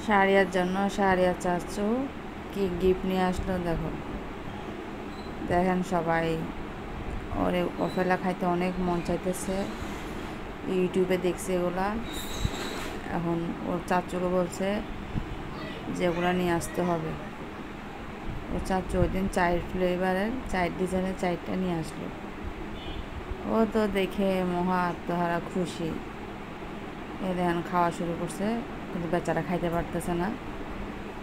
শাহরিয়ার জন্য শাহরিয়ার চাচ্চু কি গিফট নিয়ে আসলো দেখো। দেখেন সবাই, ওরে অফেলা খাইতে অনেক মন চাইতেছে, ইউটিউবে দেখছে এগুলা। এখন ওর চাচুকে বলছে যে এগুলা নিয়ে আসতে হবে। ওর চাচু ওই দিন 4 ফ্লেভারের 4 ডিজাইনের 4টা নিয়ে আসলো। ও তো দেখে মহা আত্মহারা খুশি। এ দেখেন খাওয়া শুরু করছে, কিন্তু বেচারা খাইতে পারতেছে না।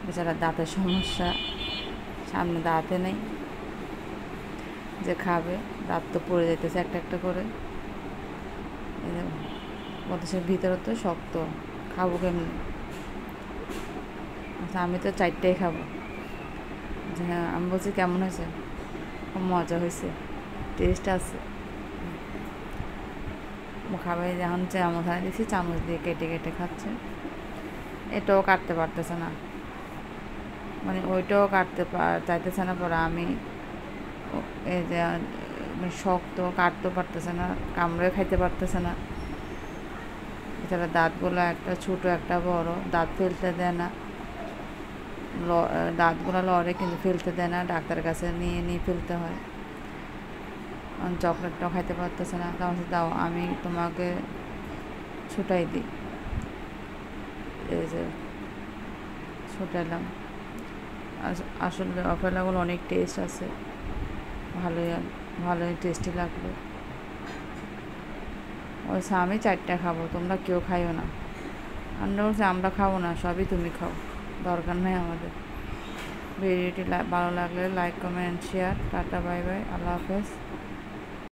বেচারা দাঁতের সমস্যা, সামনে দাঁতে নেই যে খাবে, দাঁত তো পড়ে যাইতেছে একটা একটা করে। বলতেছে ভিতরে তো শক্ত, খাবো কেমনি? আচ্ছা আমি তো 4টাই খাবো। হ্যাঁ, আমি বলছি কেমন হয়েছে? খুব মজা হয়েছে, টেস্ট আছে। খাবে যখন চামচ আনে দিয়েছি, চামচ দিয়ে কেটে কেটে খাচ্ছে। এটাও কাটতে পারতেছে না, মানে ওইটাও কাটতে চাইতেছে না। পরে আমি এই যে শক্ত, কাটতেও পারতেছে না, কামড়ে খাইতে পারতেছে না। এছাড়া দাঁতগুলো একটা ছোটো একটা বড়, দাঁত ফেলতে দেয় না, দাঁতগুলো লড়ে কিন্তু ফেলতে দেয় না, ডাক্তারের কাছে নিয়ে নিয়ে ফেলতে হয়। চকলেটটাও খাইতে পারতেছে না। তাহলে দাও আমি তোমাকে ছুটাই দিই। এই যে ছুটাইলাম। আসলে অপেলাগুলো অনেক টেস্ট আছে, ভালোই ভালোই টেস্টি লাগলো। ওই আমি 4টা খাবো, তোমরা কেউ খাইও না। আমরা বলছি আমরা খাবো না, সবই তুমি খাও, দরকার নেই আমাদের। ভিডিওটি ভালো লাগলে like, comment, share. Tata, bye bye, আল্লাহ হাফেজ।